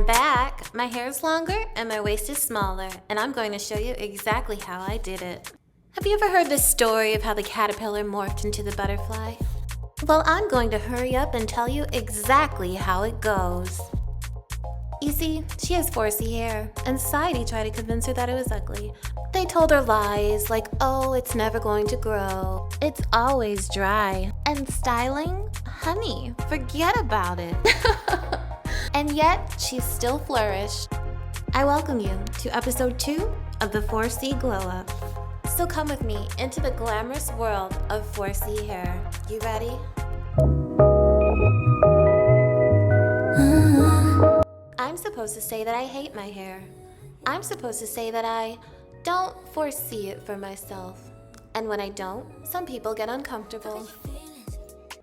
back. My hair is longer and my waist is smaller, and I'm going to show you exactly how I did it. Have you ever heard the story of how the caterpillar morphed into the butterfly? Well, I'm going to hurry up and tell you exactly how it goes. You see, she has 4C hair, and society tried to convince her that it was ugly. They told her lies like, oh, it's never going to grow. It's always dry. And styling? Honey, forget about it. And yet, she still flourished. I welcome you to episode 2 of the 4C Glow Up. So come with me into the glamorous world of 4C hair. You ready? I'm supposed to say that I hate my hair. I'm supposed to say that I don't foresee it for myself. And when I don't, some people get uncomfortable.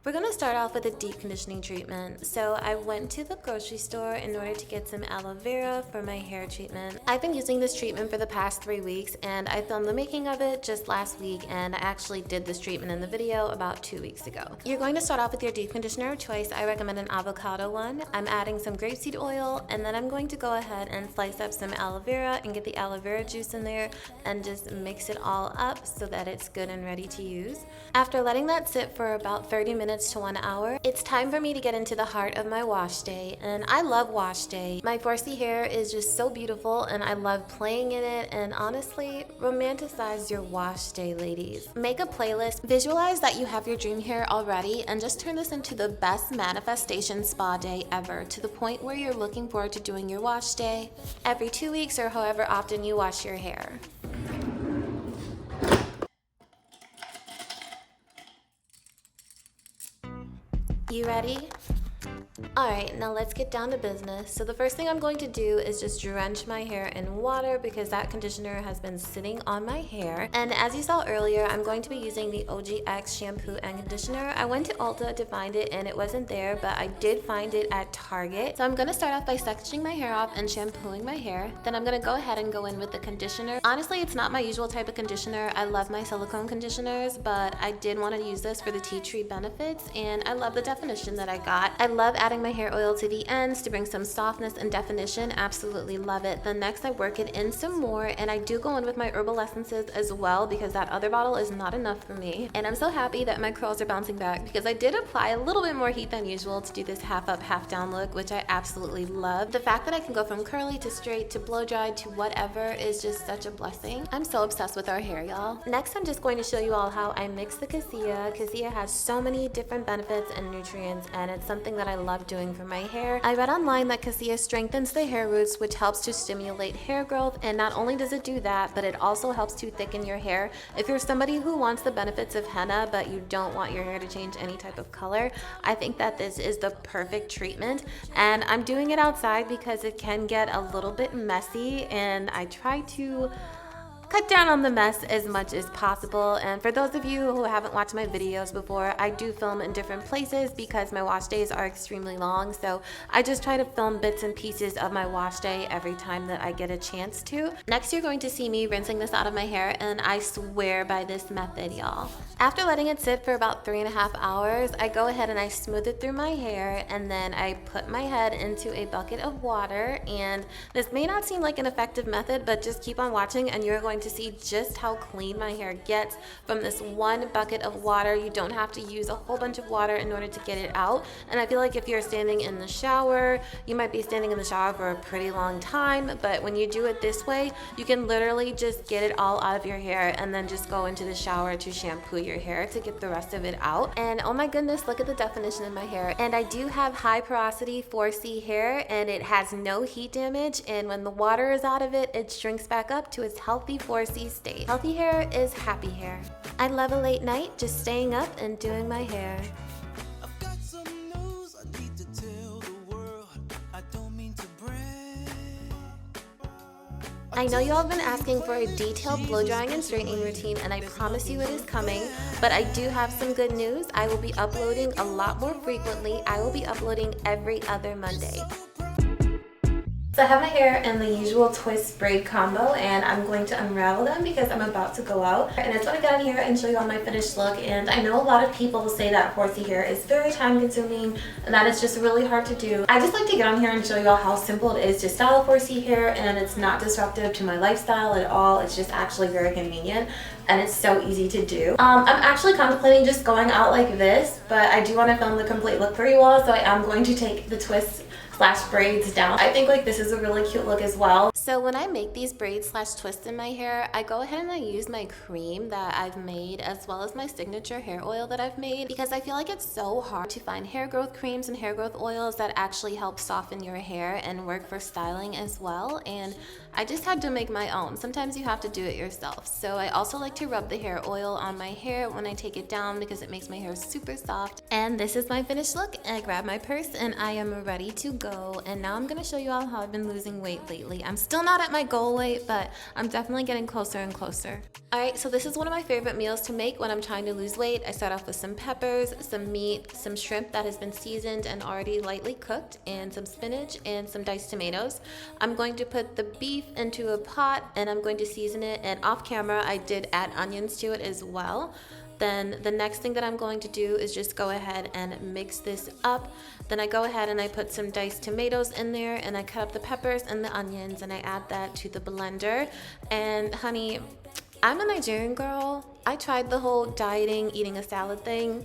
We're gonna start off with a deep conditioning treatment. So I went to the grocery store in order to get some aloe vera for my hair treatment. I've been using this treatment for the past 3 weeks, and I filmed the making of it just last week, and I actually did this treatment in the video about 2 weeks ago. You're going to start off with your deep conditioner of choice. I recommend an avocado one. I'm adding some grapeseed oil, and then I'm going to go ahead and slice up some aloe vera and get the aloe vera juice in there and just mix it all up so that it's good and ready to use. After letting that sit for about 30 minutes to 1 hour, it's time for me to get into the heart of my wash day, and I love wash day. My 4C hair is just so beautiful, and I love playing in it, and honestly, romanticize your wash day, ladies. Make a playlist, visualize that you have your dream hair already, and just turn this into the best manifestation spa day ever, to the point where you're looking forward to doing your wash day every 2 weeks or however often you wash your hair. You ready? Alright, now let's get down to business. So the first thing I'm going to do is just drench my hair in water because that conditioner has been sitting on my hair. And as you saw earlier, I'm going to be using the OGX shampoo and conditioner. I went to Ulta to find it and it wasn't there, but I did find it at Target. So I'm going to start off by sectioning my hair off and shampooing my hair. Then I'm going to go ahead and go in with the conditioner. Honestly, it's not my usual type of conditioner. I love my silicone conditioners, but I did want to use this for the tea tree benefits, and I love the definition that I got. I love adding my hair oil to the ends to bring some softness and definition. Absolutely love it. Then next I work it in some more, and I do go in with my herbal essences as well because that other bottle is not enough for me. And I'm so happy that my curls are bouncing back because I did apply a little bit more heat than usual to do this half up, half down look, which I absolutely love. The fact that I can go from curly to straight to blow dried to whatever is just such a blessing. I'm so obsessed with our hair, y'all. Next, I'm just going to show you all how I mix the Cassia. Cassia has so many different benefits and nutrients, and it's something that I love doing for my hair. I read online that Cassia strengthens the hair roots, which helps to stimulate hair growth, and not only does it do that, but it also helps to thicken your hair. If you're somebody who wants the benefits of henna, but you don't want your hair to change any type of color, I think that this is the perfect treatment. And I'm doing it outside because it can get a little bit messy, and I try to cut down on the mess as much as possible. And for those of you who haven't watched my videos before, I do film in different places because my wash days are extremely long, so I just try to film bits and pieces of my wash day every time that I get a chance to. Next, you're going to see me rinsing this out of my hair, and I swear by this method, y'all. After letting it sit for about 3.5 hours, I go ahead and I smooth it through my hair, and then I put my head into a bucket of water. And this may not seem like an effective method, but just keep on watching and you're going to see just how clean my hair gets from this one bucket of water. You don't have to use a whole bunch of water in order to get it out. And I feel like if you're standing in the shower, you might be standing in the shower for a pretty long time, but when you do it this way, you can literally just get it all out of your hair and then just go into the shower to shampoo your hair to get the rest of it out. And oh my goodness, look at the definition in my hair. And I do have high porosity 4C hair, and it has no heat damage, and when the water is out of it, it shrinks back up to its healthy 4C state. Healthy hair is happy hair. I love a late night just staying up and doing my hair. I've got some news I need to tell the world. I don't mean to brag. I know y'all have been asking for a detailed blow drying and straightening routine, and I promise you it is coming, but I do have some good news. I will be uploading a lot more frequently. I will be uploading every other Monday. So I have my hair in the usual twist braid combo, and I'm going to unravel them because I'm about to go out. And I just want to get on here and show you all my finished look. And I know a lot of people will say that horsey hair is very time consuming and that it's just really hard to do. I just like to get on here and show you all how simple it is to style horsey hair, and it's not disruptive to my lifestyle at all. It's just actually very convenient and it's so easy to do. I'm actually contemplating just going out like this, but I do want to film the complete look for you all, so I am going to take the twists / braids down. I think like this is a really cute look as well. So when I make these braids / twists in my hair, I go ahead and I use my cream that I've made as well as my signature hair oil that I've made, because I feel like it's so hard to find hair growth creams and hair growth oils that actually help soften your hair and work for styling as well. And I just had to make my own. Sometimes you have to do it yourself. So I also like to rub the hair oil on my hair when I take it down because it makes my hair super soft. And this is my finished look. I grab my purse and I am ready to go. And now I'm gonna show you all how I've been losing weight lately. I'm still not at my goal weight, but I'm definitely getting closer and closer. Alright, so this is one of my favorite meals to make when I'm trying to lose weight. I start off with some peppers, some meat, some shrimp that has been seasoned and already lightly cooked, and some spinach and some diced tomatoes. I'm going to put the beef into a pot and I'm going to season it, and off camera I did add onions to it as well. Then the next thing that I'm going to do is just go ahead and mix this up. Then I go ahead and I put some diced tomatoes in there, and I cut up the peppers and the onions and I add that to the blender. And honey, I'm a Nigerian girl. I tried the whole dieting, eating a salad thing.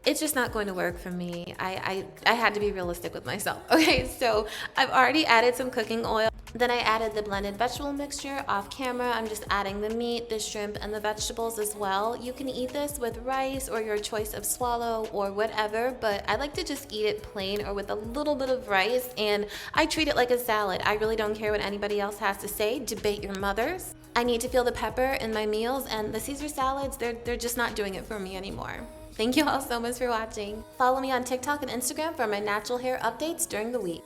It's just not going to work for me. I had to be realistic with myself. Okay, so I've already added some cooking oil. Then I added the blended vegetable mixture off camera. I'm just adding the meat, the shrimp, and the vegetables as well. You can eat this with rice or your choice of swallow or whatever, but I like to just eat it plain or with a little bit of rice, and I treat it like a salad. I really don't care what anybody else has to say. Debate your mothers. I need to feel the pepper in my meals, and the Caesar salads, they're just not doing it for me anymore. Thank you all so much for watching. Follow me on TikTok and Instagram for my natural hair updates during the week.